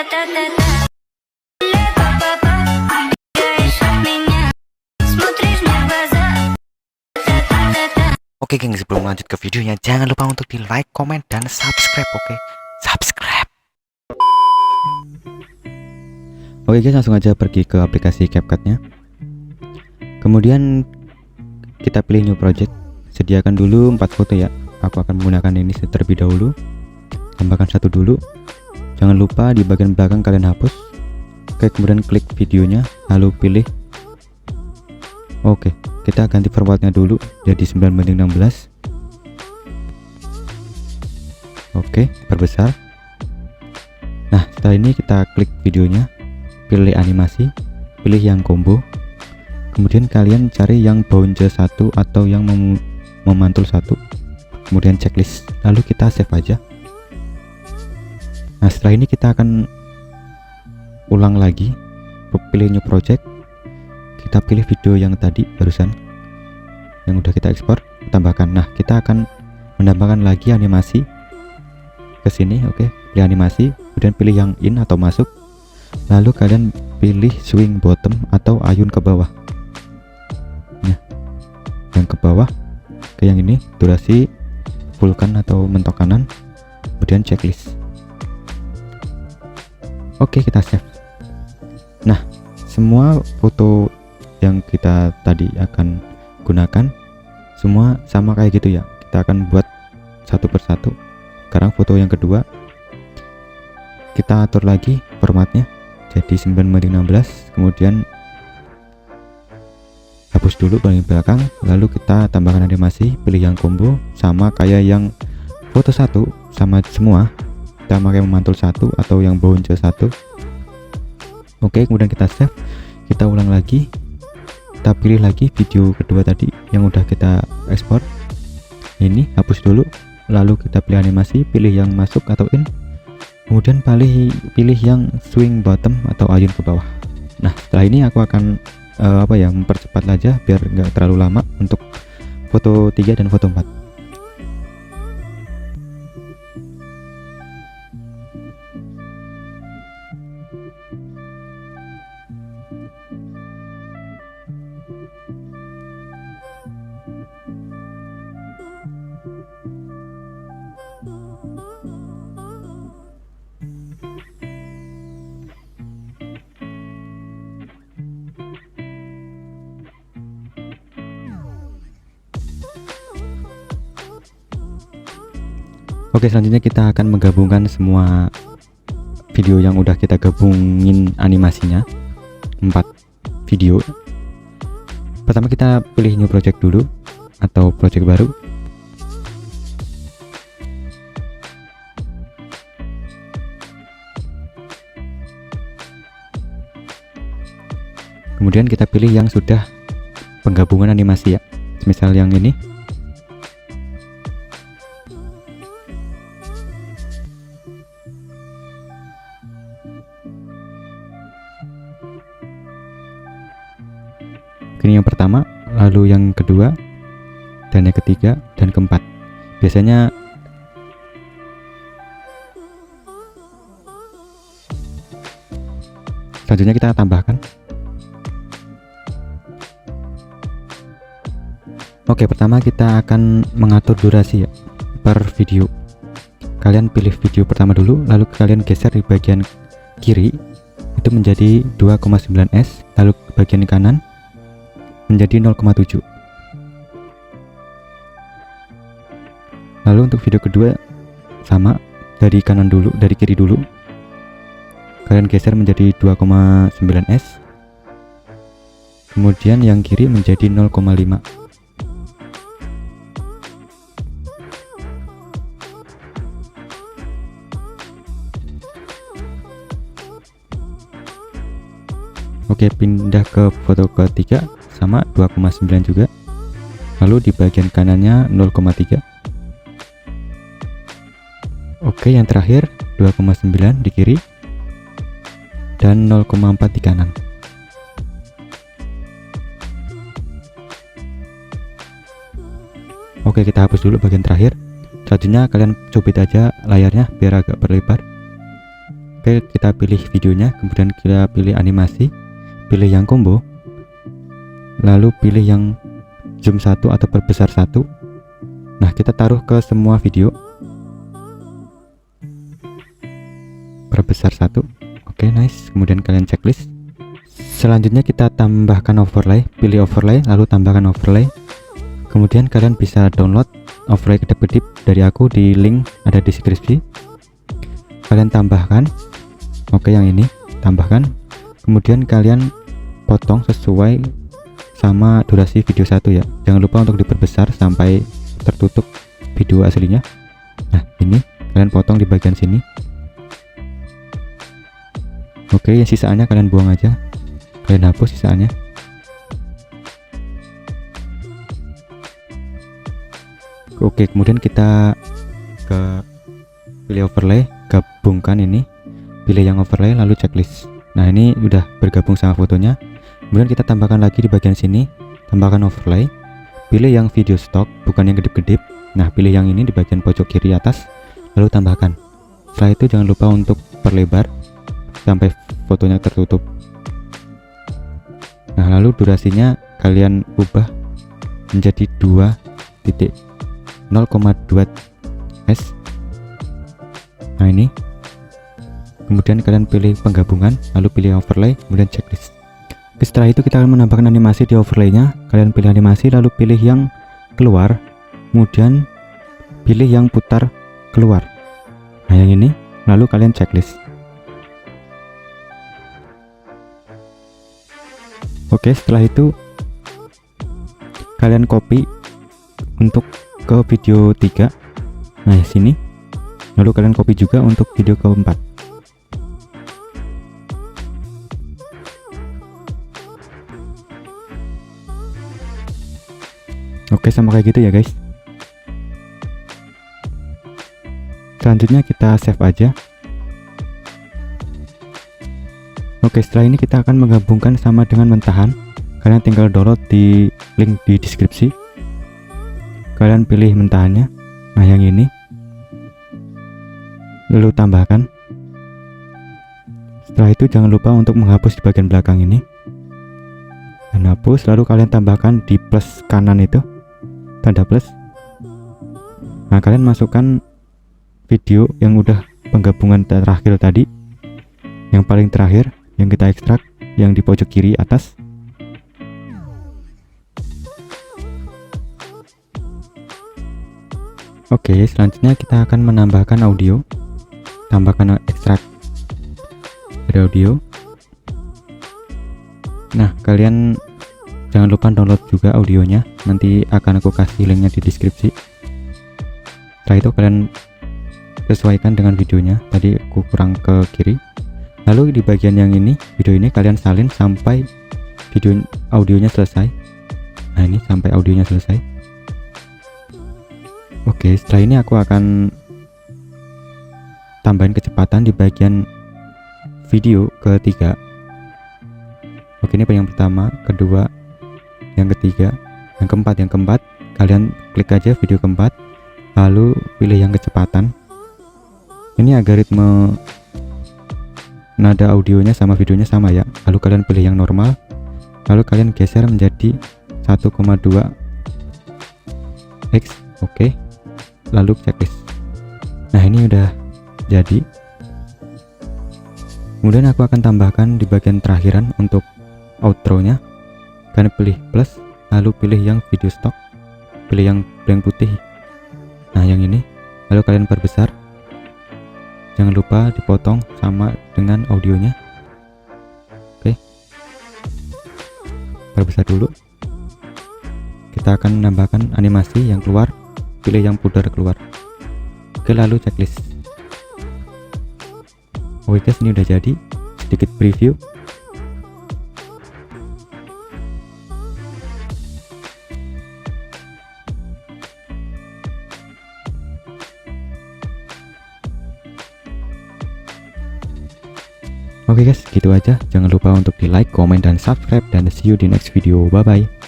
Oke geng, sebelum lanjut ke videonya, jangan lupa untuk di like, komen, dan subscribe. Oke, subscribe. Oke guys, langsung aja pergi ke aplikasi CapCut-nya. Kemudian kita pilih new project. Sediakan dulu 4 foto ya. Aku akan menggunakan ini terlebih dahulu. Tambahkan satu dulu. Jangan lupa di bagian belakang kalian hapus. Oke, kemudian klik videonya, lalu pilih. Oke, kita ganti formatnya dulu jadi 9:16. Oke, perbesar. Nah, setelah ini kita klik videonya, pilih animasi, pilih yang combo. Kemudian kalian cari yang bounce 1 atau yang memantul 1. Kemudian checklist, lalu kita save aja. Nah, setelah ini kita akan ulang lagi, pilih new project. Kita pilih video yang tadi barusan yang udah kita ekspor, tambahkan. Nah, kita akan menambahkan lagi animasi ke sini. Oke, pilih animasi, kemudian pilih yang in atau masuk, lalu kalian pilih swing bottom atau ayun ke bawah. Nah, yang ke bawah ke yang ini, durasi fullkan atau mentok kanan, kemudian checklist. Oke, kita save. Nah, semua foto yang kita tadi akan gunakan semua sama kayak gitu ya. Kita akan buat satu persatu. Sekarang foto yang kedua kita atur lagi formatnya jadi 9:16, kemudian hapus dulu bagian belakang, lalu kita tambahkan animasi, pilih yang combo sama kayak yang foto 1, sama semua. Kita pakai memantul 1 atau yang bounce 1. Oke, kemudian kita save. Kita ulang lagi, kita pilih lagi video kedua tadi yang udah kita ekspor. Ini hapus dulu, lalu kita pilih animasi, pilih yang masuk atau in, kemudian pilih yang swing bottom atau ayun ke bawah. Nah, setelah ini aku akan mempercepat aja biar nggak terlalu lama untuk foto 3 dan foto 4. Oke, selanjutnya kita akan menggabungkan semua video yang udah kita gabungin animasinya, 4 video. Pertama kita pilih new project dulu atau project baru. Kemudian kita pilih yang sudah penggabungan animasi ya, misal yang ini. Ini yang pertama, lalu yang kedua, dan yang ketiga, dan keempat. Biasanya selanjutnya kita tambahkan. Oke, pertama kita akan mengatur durasi ya per video. Kalian pilih video pertama dulu, lalu kalian geser di bagian kiri itu menjadi 2,9s, lalu bagian kanan menjadi 0,7. Lalu untuk video kedua sama, dari kanan dulu, dari kiri dulu. Kalian geser menjadi 2,9s. Kemudian yang kiri menjadi 0,5. Oke, pindah ke foto ketiga. Sama 2,9 juga, lalu di bagian kanannya 0,3. Oke, yang terakhir 2,9 di kiri dan 0,4 di kanan. Oke, kita hapus dulu bagian terakhir. Selanjutnya kalian cubit aja layarnya biar agak berlebar. Oke, kita pilih videonya, kemudian kita pilih animasi, pilih yang combo, lalu pilih yang zoom 1 atau perbesar 1. Nah, kita taruh ke semua video, perbesar 1. Oke, nice. Kemudian kalian checklist. Selanjutnya kita tambahkan overlay, pilih overlay, lalu tambahkan overlay. Kemudian kalian bisa download overlay kedap-kedip dari aku, di link ada di deskripsi. Kalian tambahkan, oke, yang ini tambahkan. Kemudian kalian potong sesuai sama durasi video 1 ya. Jangan lupa untuk diperbesar sampai tertutup video aslinya. Nah, ini kalian potong di bagian sini. Oke, yang sisaannya kalian buang aja, kalian hapus sisaannya. Oke, kemudian kita ke pilih overlay, gabungkan ini, pilih yang overlay lalu checklist. Nah, ini udah bergabung sama fotonya. Kemudian kita tambahkan lagi di bagian sini, tambahkan overlay, pilih yang video stock, bukan yang kedip-kedip. Nah, pilih yang ini di bagian pojok kiri atas, lalu tambahkan. Setelah itu jangan lupa untuk perlebar sampai fotonya tertutup. Nah, lalu durasinya kalian ubah menjadi 2.0,2 s. Nah, ini. Kemudian kalian pilih penggabungan, lalu pilih overlay, kemudian checklist. Setelah itu kita akan menambahkan animasi di overlaynya. Kalian pilih animasi, lalu pilih yang keluar, kemudian pilih yang putar keluar. Nah, yang ini, lalu kalian checklist. Oke, setelah itu kalian copy untuk ke video 3. Nah, sini. Lalu kalian copy juga untuk video keempat. Oke, sama kayak gitu ya guys. Selanjutnya kita save aja. Oke, setelah ini kita akan menggabungkan sama dengan mentahan. Kalian tinggal download di link di deskripsi. Kalian pilih mentahannya. Nah, yang ini. Lalu tambahkan. Setelah itu jangan lupa untuk menghapus di bagian belakang ini. Dan hapus, lalu kalian tambahkan di plus kanan itu, tanda plus. Nah, kalian masukkan video yang udah penggabungan terakhir tadi, yang paling terakhir yang kita ekstrak, yang di pojok kiri atas. Oke, selanjutnya kita akan menambahkan audio. Tambahkan ekstrak dari audio. Nah, kalian jangan lupa download juga audionya, nanti akan aku kasih linknya di deskripsi. Setelah itu kalian sesuaikan dengan videonya, tadi aku kurang ke kiri. Lalu di bagian yang ini, video ini kalian salin sampai video audionya selesai. Nah, ini sampai audionya selesai. Oke, setelah ini aku akan tambahin kecepatan di bagian video ketiga. Oke, ini yang pertama, kedua, yang ketiga, yang keempat. Kalian klik aja video keempat, lalu pilih yang kecepatan. Ini algoritme nada audionya sama videonya sama ya. Lalu kalian pilih yang normal, lalu kalian geser menjadi 1,2 x. Oke, lalu checklist. Nah, ini udah jadi. Kemudian aku akan tambahkan di bagian terakhiran untuk outro nya. Kalian pilih plus, lalu pilih yang video stock, pilih yang blank putih. Nah, yang ini, lalu kalian perbesar. Jangan lupa dipotong sama dengan audionya. Oke, perbesar dulu. Kita akan menambahkan animasi yang keluar, pilih yang pudar keluar. Oke, lalu checklist. Oke guys, ini udah jadi. Sedikit preview. Oke guys, gitu aja. Jangan lupa untuk di like, comment, dan subscribe. Dan see you di next video. Bye bye.